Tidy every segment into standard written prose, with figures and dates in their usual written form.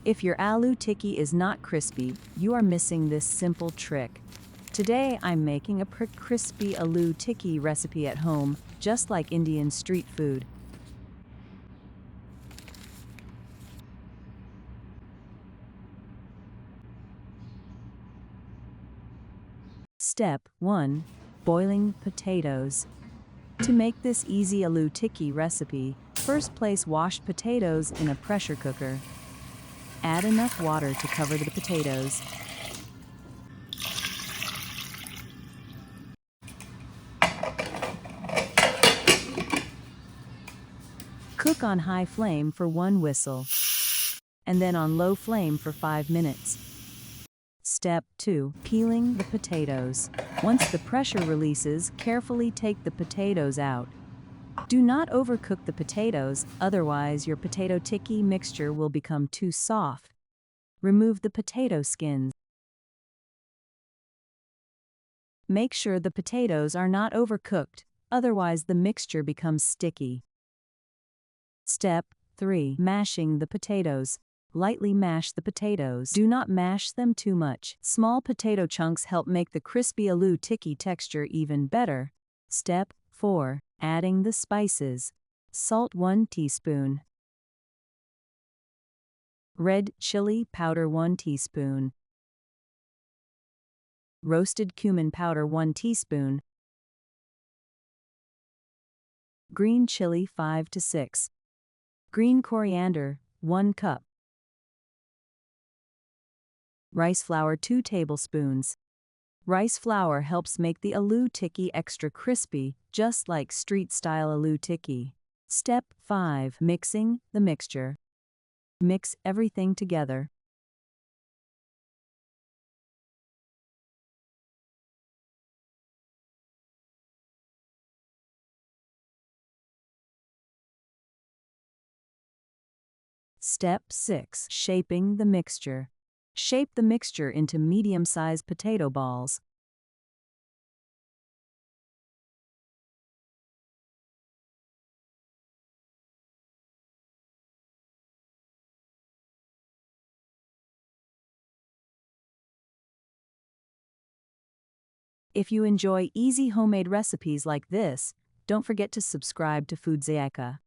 If your aloo tikki is not crispy, you are missing this simple trick. Today I'm making a crispy aloo tikki recipe at home, just like Indian street food. Step 1. Boiling potatoes. To make this easy aloo tikki recipe, first place washed potatoes in a pressure cooker. Add enough water to cover the potatoes. Cook on high flame for 1 whistle, and then on low flame for 5 minutes. Step 2. Peeling the potatoes. Once the pressure releases, carefully take the potatoes out. Do not overcook the potatoes, otherwise your potato tikki mixture will become too soft. Remove the potato skins. Make sure the potatoes are not overcooked, otherwise the mixture becomes sticky. Step 3. Mashing the potatoes. Lightly mash the potatoes. Do not mash them too much. Small potato chunks help make the crispy aloo tikki texture even better. Step 4. Adding the spices. Salt 1 teaspoon. Red chili powder 1 teaspoon. Roasted cumin powder 1 teaspoon. Green chili 5 to 6. Green coriander 1 cup. Rice flour 2 tablespoons. Rice flour helps make the aloo tikki extra crispy, just like street-style aloo tikki. Step 5. Mixing the mixture. Mix everything together. Step 6. Shaping the mixture. Shape the mixture into medium-sized potato balls. If you enjoy easy homemade recipes like this, don't forget to subscribe to Food Zayeqa.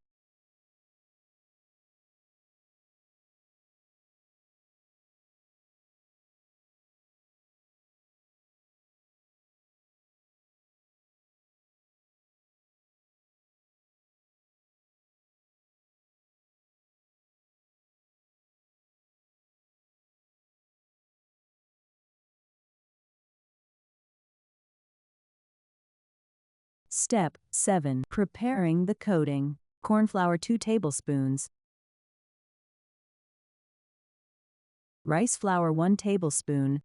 Step 7. Preparing the coating. Corn flour 2 tablespoons. Rice flour 1 tablespoon.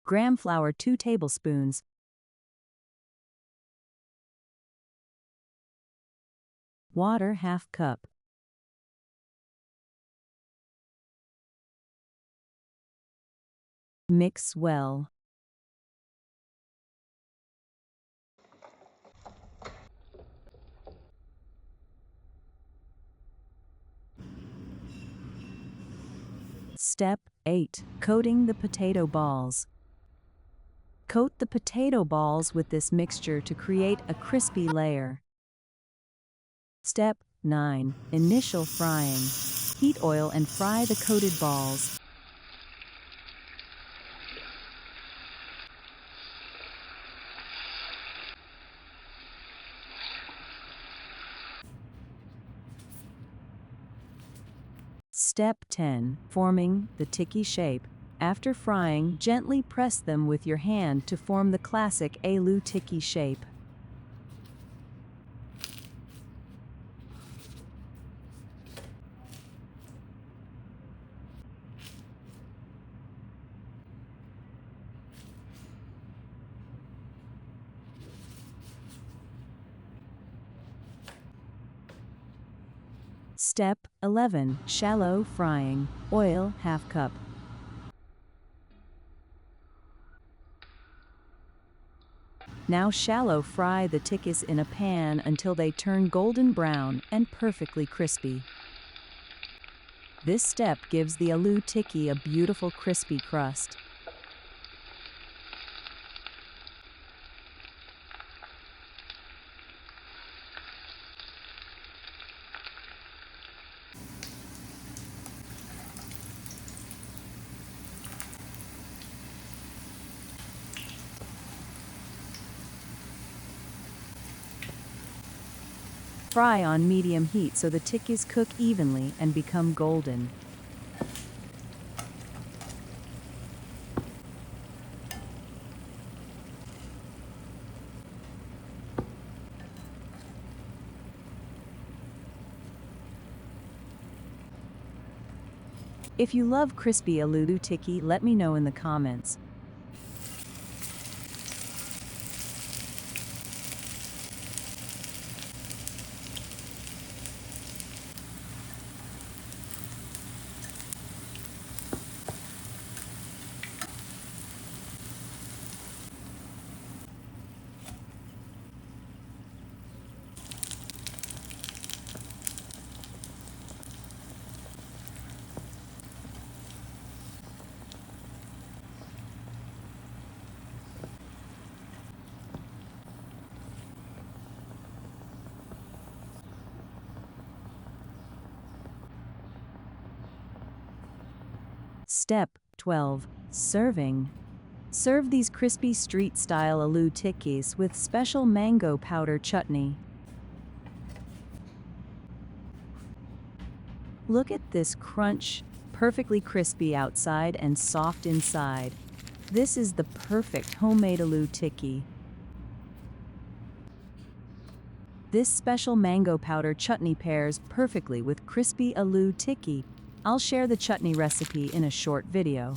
Gram flour 2 tablespoons. Water 1/2 cup. Mix well. Step 8. Coating the potato balls. Coat the potato balls with this mixture to create a crispy layer. Step 9. Initial frying. Heat oil and fry the coated balls. Step 10. Forming the tikki shape. After frying, gently press them with your hand to form the classic aloo tikki shape. Step 11. Shallow frying. Oil 1/2 cup. Now shallow fry the tikkis in a pan until they turn golden brown and perfectly crispy. This step gives the aloo tikki a beautiful crispy crust. Fry on medium heat so the tikkis cook evenly and become golden. If you love crispy aloo tikki, let me know in the comments. Step 12. Serving. Serve these crispy street-style aloo tikkis with special mango powder chutney. Look at this crunch, perfectly crispy outside and soft inside. This is the perfect homemade aloo tikki. This special mango powder chutney pairs perfectly with crispy aloo tikki. I'll share the chutney recipe in a short video.